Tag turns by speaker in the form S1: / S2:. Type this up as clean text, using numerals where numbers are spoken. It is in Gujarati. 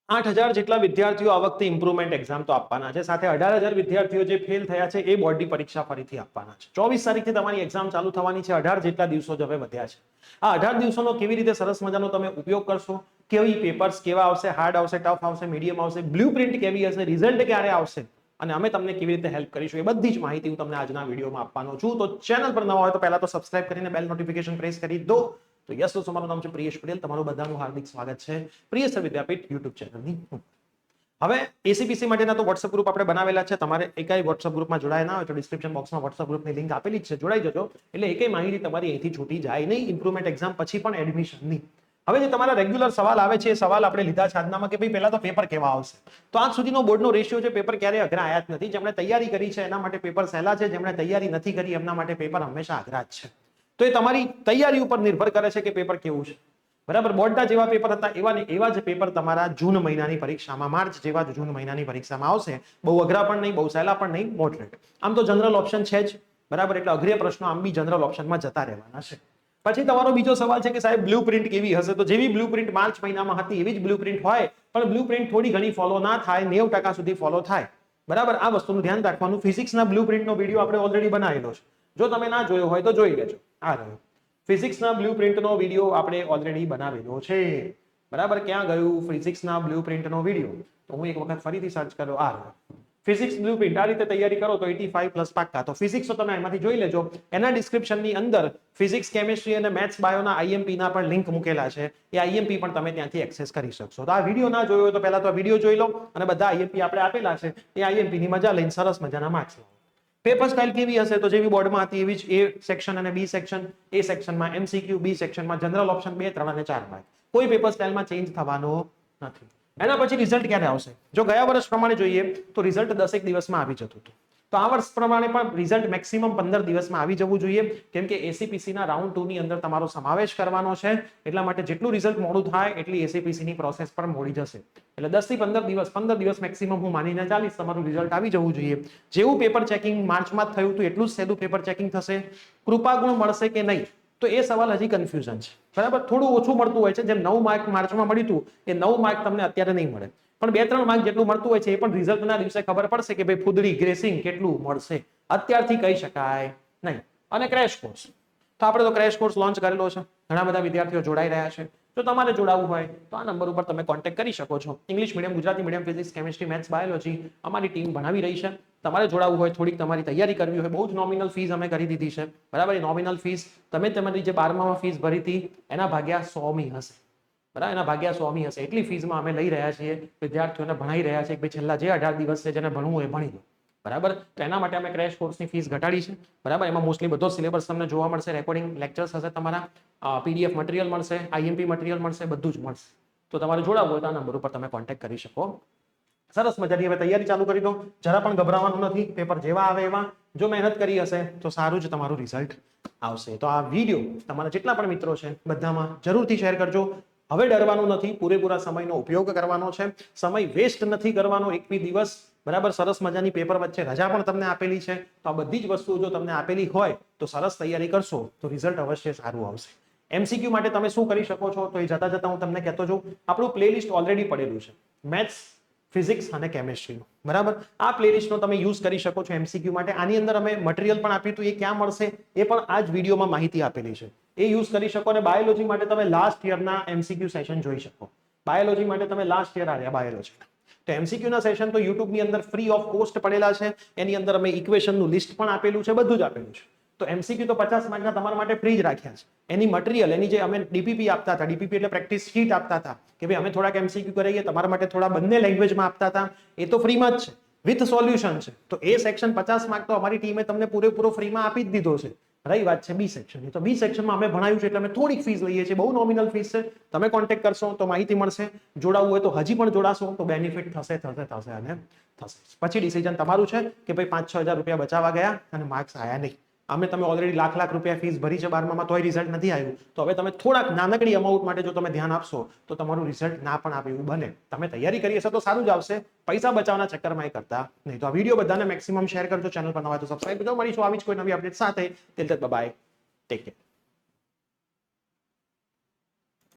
S1: 8,000 જેટલા વિદ્યાર્થીઓ આ વખતે ઇમ્પ્રુવમેન્ટ એક્ઝામ તો આપવાના છે, સાથે 18,000 વિદ્યાર્થીઓ જે ફેલ થયા છે એ બોર્ડની પરીક્ષા ફરીથી આપવાના છે. 24 તારીખથી તમારી એક્ઝામ ચાલુ થવાની છે. 18 જેટલા દિવસો જ હવે વધ્યા છે. આ 18 દિવસોનો કેવી રીતે સરસ મજાનો તમે ઉપયોગ કરશો, કેવી પેપર્સ કેવા આવશે, હાર્ડ આવશે, ટફ આવશે, મીડિયમ આવશે, બ્લુપ્રિન્ટ કેવી હશે, રિઝલ્ટ ક્યારે આવશે અને અમે તમને કેવી રીતે હેલ્પ કરીશું એ બધી જ માહિતી હું તમને આજના વિડીયોમાં આપવાનો છું. તો ચેનલ પર નવા હોય તો પહેલા તો સબસ્ક્રાઇબ કરીને બેલ નોટિફિકેશન પ્રેસ કરી દો. તો યસ દોસ્તો, મારું નામ છે પ્રિયેશ પટેલ. તમારું બધાનું હાર્દિક સ્વાગત છે પ્રિયેશ વિદ્યાપીઠ યુટ્યુબ ચેનલની. હવે એસીપીસી માટેના તો વોટ્સઅપ ગ્રુપ આપણે બનાવેલા છે. તમારે એકાઈ વોટ્સઅપ ગ્રુપમાં જોડાય ના હોય તો ડિસ્ક્રિપ્શન બોક્સમાં વોટ્સઅપ ગ્રુપની લિંક આપેલી જ છે, જોડાઈ જજો. એટલે એકેય માહિતી તમારી અહીંથી છૂટી જાય નહીં, ઇમ્પ્રુવમેન્ટ એક્ઝામ પછી પણ એડમિશનની. હવે જે તમારા રેગ્યુલર સવાલ આવે છે એ સવાલ આપણે લીધા છે આજનામાં કે ભાઈ પહેલા તો પેપર કેવા આવશે. તો આજ સુધીનો બોર્ડનો રેશિયો છે પેપર ક્યારે અઘરા આયા જ નથી. જેમણે તૈયારી કરી છે એના માટે પેપર સહેલા છે, જેમણે તૈયારી નથી કરી એમના માટે પેપર હંમેશા અઘરા જ છે. તો એ તમારી તૈયારી ઉપર નિર્ભર કરે છે કે પેપર કેવું છે. બરાબર, બોર્ડના જેવા પેપર હતા એવા જ પેપર તમારા જૂન મહિનાની પરીક્ષામાં, માર્ચ જેવા જ જૂન મહિનાની પરીક્ષામાં આવશે. બહુ અઘરા પણ નહીં, બહુ સહેલા પણ નહીં, મોડરેટ. આમ તો જનરલ ઓપ્શન છે જ, બરાબર, એટલે અઘરા પ્રશ્નો આમ બી જનરલ ઓપ્શનમાં જતા રહેવાના છે. પછી તમારો બીજો સવાલ છે કે સાહેબ બ્લુપ્રિન્ટ કેવી હશે. તો જેવી બ્લુપ્રિન્ટ માર્ચ મહિનામાં હતી એવી જ બ્લુપ્રિન્ટ હોય, પણ બ્લુપ્રિન્ટ થોડી ઘણી ફોલો ના થાય, 90% સુધી ફોલો થાય. બરાબર, આ વસ્તુનું ધ્યાન રાખવાનું. ફિઝિક્સના બ્લુપ્રિન્ટનો વિડીયો આપણે ઓલરેડી બનાવેલો છે, જો તમે ના જોયો હોય તો જોઈ લેજો. આ રહ્યો ફિઝિક્સના બ્લુપ્રિન્ટનો વિડીયો આપણે ઓલરેડી બનાવેલો છે. બરાબર, ક્યાં ગયું ફિઝિક્સના બ્લુપ્રિન્ટનો વિડીયો? તો હું એક વખત ફરીથી સર્ચ કર્યો. આ ફિઝિક્સ બ્લુપ્રિન્ટ આ રીતે તૈયારી કરો તો 85+ પાક્કા. તો ફિઝિક્સ તો તમે એમાંથી જોઈ લેજો. એના ડિસ્ક્રિપ્શનની અંદર ફિઝિક્સ, કેમેસ્ટ્રી અને મેથ્સ બાયોના આઈએમપી ના પણ લિંક મૂકેલા છે. એ આઈએમપી પણ તમે ત્યાંથી એક્સેસ કરી શકશો. તો આ વિડીયો ના જોયો તો પહેલા તો આ વિડીયો જોઈ લો અને બધા આઈએમપી આપણે આપેલા છે એ આઈએમપી ની મજા લઈને સરસ મજાના માર્ક્સ લાવો. પેપર સ્ટાઇલ કેવી હશે? તો જેવી બોર્ડમાં હતી એવી જ એ સેક્શન અને બી સેક્શન. એ સેક્શનમાં એમસીક્યુ, બી સેક્શનમાં જનરલ ઓપ્શન 2, 3 અને 4 માર્ક. કોઈ પેપર સ્ટાઇલમાં ચેન્જ થવાનો નથી. એના પછી રિઝલ્ટ ક્યારે આવશે? જો ગયા વર્ષ પ્રમાણે જોઈએ તો રિઝલ્ટ 10 દિવસમાં આવી જતું હતું. તો આ વર્ષ પ્રમાણે પણ રિઝલ્ટ મેક્સિમમ 15 દિવસમાં આવી જવું જોઈએ, કેમ કે એસીપીસી ના રાઉન્ડ 2 ની અંદર તમારો સમાવેશ કરવાનો છે. એટલા માટે જેટલું રિઝલ્ટ મોડું થાય એટલી એસીપીસી ની પ્રોસેસ પણ મોડી જશે. એટલે 10 થી 15 દિવસ, 15 દિવસ મેક્સિમમ હું માનીને ચાલીશ તમારું રિઝલ્ટ આવી જવું જોઈએ. જેવું પેપર ચેકિંગ માર્ચમાં થયું હતું એટલું જ સહેલું પેપર ચેકિંગ થશે. કૃપા ગુણ મળશે કે નહીં તો એ સવાલ હજી કન્ફ્યુઝન છે. બરાબર, થોડું ઓછું મળતું હોય છે. જેમ 9 માર્ક માર્ચમાં મળ્યું હતું એ 9 માર્ક તમને અત્યારે નહીં મળે, પણ 2-3 માર્ક જેટલું મળતું હોય છે એ પણ રિઝલ્ટના દિવસે ખબર પડશે કે ભાઈ ફુદડી ગ્રેસિંગ કેટલું મળશે. અત્યારથી કહી શકાય નહીં. અને ક્રેશ કોર્સ તો આપણે તો ક્રેશ કોર્સ લોન્ચ કરેલો છે, ઘણા બધા વિદ્યાર્થીઓ જોડાઈ રહ્યા છે. જો તમારે જોડાવવું હોય તો આ નંબર ઉપર તમે કોન્ટેક્ટ કરી શકો છો. English medium, Gujarati medium, physics, chemistry, maths, biology અમારી ટીમ ભણાવી રહી છે. તમારે જોડાવવું હોય, થોડીક તમારી તૈયારી કરવી હોય, બહુ જ નોમિનલ ફીસ અમે કરી દીધી છે. બરાબર, એ નોમિનલ ફીસ તમે તમારી જે 12માં ફીસ ભરી હતી એના ભાગ્યા 100મી હશે. બરાબર, એના ભાગ્યા 100મી હશે. એટલી ફીસમાં અમે લઈ રહ્યા છીએ, વિદ્યાર્થીઓને ભણાઈ રહ્યા છીએ કે છેલ્લા જે 18 દિવસ છે જેને ભણવું હોય ભણી લો. બરાબર, તો એના માટે અમે ક્રેશ કોર્સની ફીસ ઘટાડી છે. બરાબર, એમાં મોસ્ટલી બધો સિલેબસ તમને જોવા મળશે, રેકોર્ડિંગ લેક્ચર્સ હશે, તમારા પીડીએફ મટીરિયલ મળશે, આઈએમપી મટીરિયલ મળશે, બધું જ મળશે. તો તમારે જોડાવવું હોય તો આ નંબર ઉપર તમે કોન્ટેક્ટ કરી શકો. સરસ મજાની હવે તૈયારી ચાલુ કરી દો. જરા પણ ગભરાવાનું નથી. પેપર જેવા આવે એવા જો મહેનત કરી હશે તો સારું જ તમારું રિઝલ્ટ આવશે. તો આ વિડીયો તમારા જેટલા પણ મિત્રો છે બધામાં જરૂરથી શેર કરજો. હવે ડરવાનું નથી, પૂરેપૂરા સમયનો ઉપયોગ કરવાનો છે. સમય વેસ્ટ નથી કરવાનો એક બી દિવસ. બરાબર, સરસ મજાની પેપર વચ્ચે રજા પણ તમને આપેલી છે. તો આ બધી જ વસ્તુઓ જો તમને આપેલી હોય તો સરસ તૈયારી કરશો તો રિઝલ્ટ અવશ્ય સારું આવશે. એમસીક્યુ માટે તમે શું કરી શકો છો તો એ જતા જતા હું તમને કહેતો જાઉં. આપણું પ્લેલિસ્ટ ઓલરેડી પડેલું છે મેથ્સ, ફિઝિક્સ અને કેમેસ્ટ્રીનું. બરાબર, આ પ્લેલિસ્ટનો તમે યુઝ કરી શકો છો એમસીક્યુ માટે. આની અંદર અમે મટીરિયલ પણ આપ્યું હતું, એ ક્યાં મળશે એ પણ આ જ વિડીયોમાં માહિતી આપેલી છે. એ યુઝ કરી શકો. અને બાયોલોજી માટે તમે લાસ્ટ યરના એમસીક્યુ સેશન જોઈ શકો. બાયોલોજી માટે તમે લાસ્ટ યર આવ્યા બાયોલોજી. તો એમસીક્યુ ના સેશન તો યુટ્યુબની અંદર ફ્રી ઓફ કોસ્ટ પડેલા છે. એની અંદર અમે ઇક્વેશનનું લિસ્ટ પણ આપેલું છે, બધું જ આપેલું છે. તો એમસીક્યુ તો 50 માર્કના તમારા માટે ફ્રી જ રાખ્યા છે. એની મટીરિયલ, એની જે અમે ડીપીપી આપતા હતા, ડીપીપી એટલે પ્રેક્ટિસ શીટ આપતા હતા કે ભાઈ અમે થોડાક એમસીક્યુ કરાવીએ, તમારા માટે થોડા બંને લેંગ્વેજમાં આપતા હતા, એ તો ફ્રીમાં જ છે, વિથ સોલ્યુશન છે. તો એ સેક્શન 50 માર્ક તો અમારી ટીમે તમને પૂરેપૂરો ફ્રીમાં આપી જ દીધો છે. રહી વાત છે બી સેક્શનની, તો બી સેક્શનમાં અમે ભણાવ્યું છે એટલે અમે થોડીક ફીસ લઈએ છીએ, બહુ નોમિનલ ફીસ છે. તમે કોન્ટેક્ટ કરશો તો માહિતી મળશે. જોડાવવું હોય તો હજી પણ જોડાશો તો બેનિફિટ થશે અને થશે. પછી ડિસિઝન તમારું છે કે ભાઈ 5-6 હજાર રૂપિયા બચાવવા ગયા અને માર્ક્સ આવ્યા નહીં. અમે તમે ઓલરેડી લાખ રૂપિયા ફીસ ભરી છે 12માં તોય રિઝલ્ટ નથી આવ્યું. તો હવે તમે થોડાક નાનકડી અમાઉન્ટ માટે જો તમે ધ્યાન આપશો તો તમારું રિઝલ્ટ ના પણ આવે એવું બને. તમે તૈયારી કરી હશે તો સારું જ આવશે. પૈસા બચાવવાના ચક્કરમાં એ કરતા નહીં. તો આ વિડીયો બધાને મેક્સિમમ શેર કરજો. ચેનલ પર નવા તો સબસ્ક્રાઇબ કરજો. મળીશું આવી જ કોઈ નવી અપડેટ સાથે. Till then by, take care.